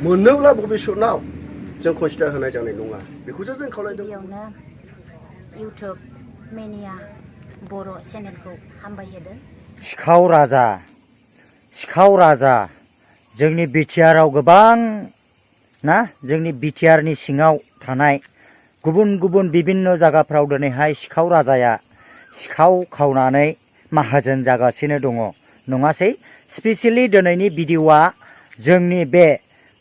मोनोब्ला भबिष्यतआव जों कनसिडार होनाय जानाय नङा बेखौसो जों खावलायदों। गिबियावनो इउटुब मेनिया बर' चेनेलखौ हामबायहोदों। सिखाव राजा जोंनि बिटिआरआव गोबां ना जोंनि बिटिआरनि सिङाव थानाय गुबुन गुबुन बिभिन्न जायगाफ्राव दिनैहाय सिखाव राजाया सिखाव खावनानै माहाजोन जागासिनो दङ नङासै। स्पेसियेलि दिनैनि भिडिअ'आ जोंनि बे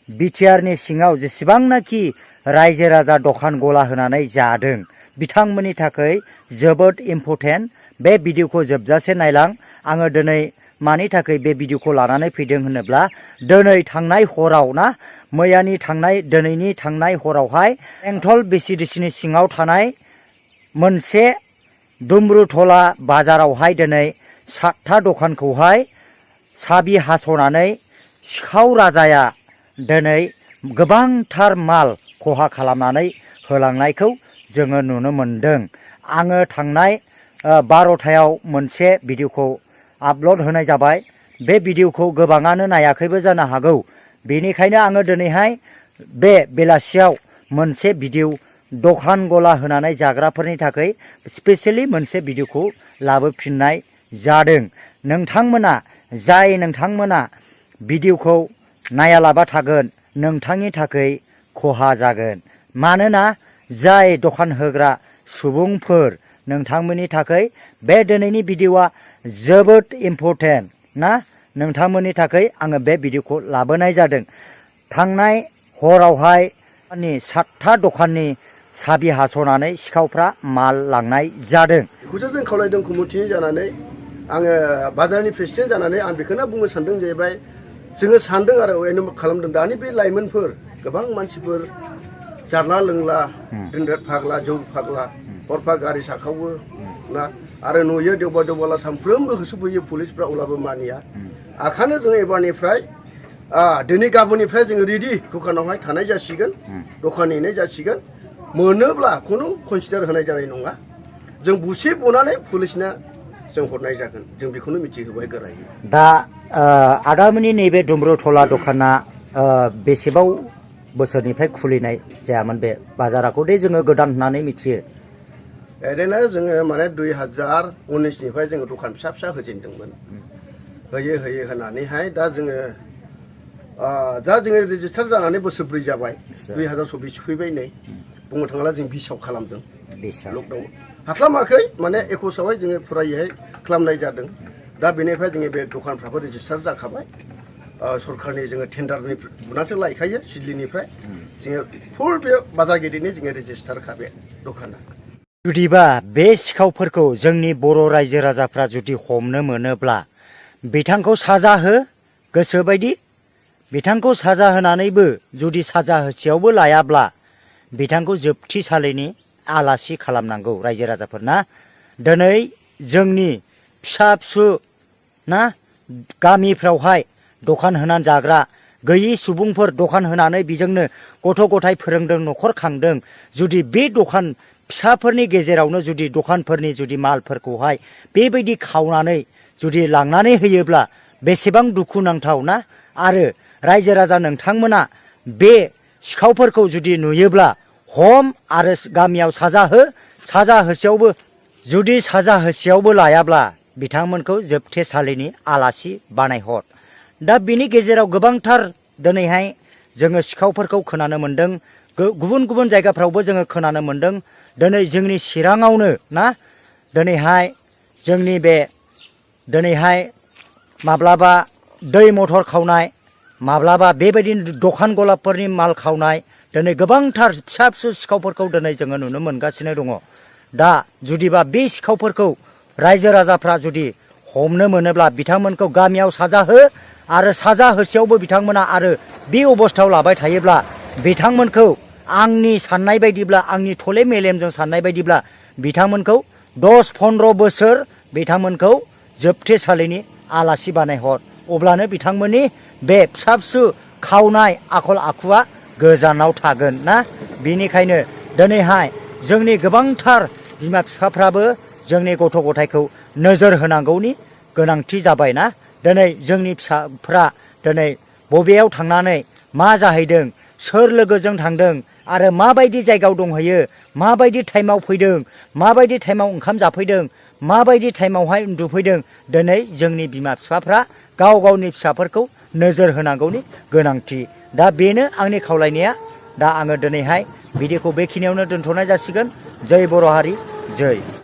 बिटिआरनि सिङाव जेसेबांनाखि रायजो राजा दखान गला होनानै जादों बिथांमोननि थाखाय जोबोद इम्परटेन्ट। बे भिडिअ'खौ जोबजासे नायलां। आङो दिनै मानि थाखाय बे भिडिअ'खौ लानानै फैदों होनोब्ला दिनै थांनाय हराव ना दिनैनि थांनाय हरावहाय बेंटल बिसिडिसिनि सिङाव थानाय मोनसे दुम्रुथला बाजारावहाय दिनै 7था दखानखौहाय साबि हास'नानै सिखाव राजाया दिनै गोबांथार माल खहा खालामनानै होलांनायखौ जोङो नुनो मोनदों। आङो थांनाय 12थायाव मोनसे भिडिअ'खौ आपल'ड होनाय जाबाय। बे भिडिअ'खौ गोबाङानो नायाखैबो जानो हागौ। बेनिखायनो आङो दिनैहाय बे बेलासियाव मोनसे भिडिअ' दखान गला होनानै जाग्राफोरनि थाखाय स्पेसियेलि मोनसे भिडिअ'खौ लाबोफिननाय जादों। नोंथांमोना भिडिअ'खौ नायालाबा थागोन नोंथांनि थाखाय खहा जागोन। मानोना जाय दखान होग्रा सुबुंफोर नोंथांमोननि थाखाय बे दिनैनि भिडिअ'आ जोबोद इम्परटेन्ट ना नोंथांमोननि थाखाय आङो बे भिडिअ'खौ लाबोनाय जादों। थांनाय हरावहाय 7था दखाननि साबि हास'नानै सिखावफ्रा माल लांनाय जादों। बेखौसो जों खावलायदों कमिटि जानानै आङो बाजारनि प्रेसिडेन्ट जानानै आं बेखौनो बुंनो सानदों जाहैबाय जोङो सानदों आरो खालामदों दानि बे लाइमोनफोर गोबां मानसिफोर जाला लोंला ड्रिंक फाग्ला जौ फाग्ला हरफा गारि साखावो ना आरो नुयो देवबाला सानफ्रोमबो होसोफैयो पुलिसफ्रा अब्लाबो मानिया। आखानो जोङो एबारनिफ्राय दिनै गाबोननिफ्राय जोङो रेडि दखानावहाय थानाय जासिगोन दखान नेनाय जासिगोन। मोनोब्ला खुनु कनसिडार होनाय जानाय नङा। जों बुसि बनानै पुलिसनो जों हरनाय जागोन। जों बेखौनो मिथिहोबाय गोरायै। दा आदामोननि नैबे दुम्रुथला दखाना बेसेबां बोसोरनिफ्राय खुलिनाय जायामोन बे बाजाराखौ दे जोङो गोदान होननानै मिथियो। ओरैनो जोङो माने 2019निफ्राय जोङो दखान फिसा फिसा होजेनदोंमोन। होयै होनानैहाय दा जोङो रेजिस्टार जानानै बोसोरब्रै जाबाय। 2024 सफैबाय नै बुंनो थाङोब्ला जों 20आव खालामदों लकडाउन हास्लामाखै माने 21आवहाय जोङो फुरायैहाय खालामनाय जादों। दा बेनिफ्राय जोङो बे दखानफ्राबो रेजिस्टार जाखाबाय। सरकारनि जोङो टेन्डारनि बुनासो लायखायो सिडलिनिफ्राय जोङो फुल बे बाजार गेदेरनि जोङो रेजिस्टारखा बे दखाना। जुदिबा बे सिखावफोरखौ जोंनि बर' रायजो राजाफ्रा जुदि हमनो मोनोब्ला बिथांखौ साजा हो गोसोबायदि बिथांखौ साजा होनानैबो जुदि साजा होसेयावबो लायाब्ला बिथांखौ जोबथिसालिनि आलासि खालामनांगौ रायजो राजाफोरना। दिनै जोंनि फिसा फिसौ ना गामिफ्रावहाय दखान होनानै जाग्रा गैयि सुबुंफोर दखान होनानै बेजोंनो गथ' गथाय फोरोंदों न'खर खांदों। जुदि बे दखान फिसाफोरनि गेजेरावनो जुदि दखानफोरनि जुदि मालफोरखौहाय बेबायदि खावनानै जुदि लांनानै होयोब्ला बेसेबां दुखुनांथाव ना। आरो रायजो राजा नोंथांमोना बे सिखावफोरखौ जुदि नुयोब्ला हम आरो गामियाव साजा हो। साजा होसेयावबो लायाब्ला बिथांमोनखौ जोबथेसालिनि आलासि बानायहर। दा बिनि गेजेराव गोबांथार दिनैहाय जोङो सिखावफोरखौ खोनानो मोन्दों। गुबुन गुबुन जायगाफ्रावबो जोङो खोनानो मोन्दों। दिनै जोंनि चिराङावनो ना दिनैहाय माब्लाबा दै मथर खावनाय माब्लाबा बेबायदिनो दखान गलाफोरनि माल खावनाय दिनै गोबांथार फिसा फिसौ सिखावफोरखौ दिनै जोङो नुनो मोनगासिनो दङ। दा जुदिबा बे सिखावफोरखौ रायजो राजाफ्रा जुदि हमनो मोनोब्ला बिथांमोनखौ गामियाव साजा हो। आरो साजा होसेयावबो बिथांमोना आरो बे अबस्थायाव लाबाय थायोब्ला बिथांमोनखौ आंनि साननाय बायदिब्ला आंनि थले मेलेमजों साननाय बायदिब्ला बिथांमोनखौ 10-15 बोसोर बिथांमोनखौ जोबथेसालिनि आलासि बानायहर। अब्लानो बिथांमोननि बे फिसा फिसौ खावनाय आखल आखुआ गोजानाव थागोन ना। बेनिखायनो दिनैहाय जोंनि गोबांथार बिमा बिफाफ्राबो जोंनि गथ' गथायखौ नोजोर होनांगौनि गोनांथि जाबायना। दिनै जोंनि फिसाफ्रा दिनै बबेयाव थांनानै मा जाहैदों, सोर लोगोजों थांदों आरो माबायदि जायगायाव दंहैयो, माबायदि टाइमाव फैदों, माबायदि टाइमाव ओंखाम जाफैदों, माबायदि टाइमावहाय उन्दुफैदों। दिनै जोंनि बिमा बिफाफ्रा गाव गावनि फिसाफोरखौ नोजोर होनांगौनि गोनांथि। दा बेनो आंनि खावलायनाया। दा आङो दिनैहाय भिडिअखौ बेखिनियावनो दोनथ'नाय जासिगोन। जय बर' हारि, जय।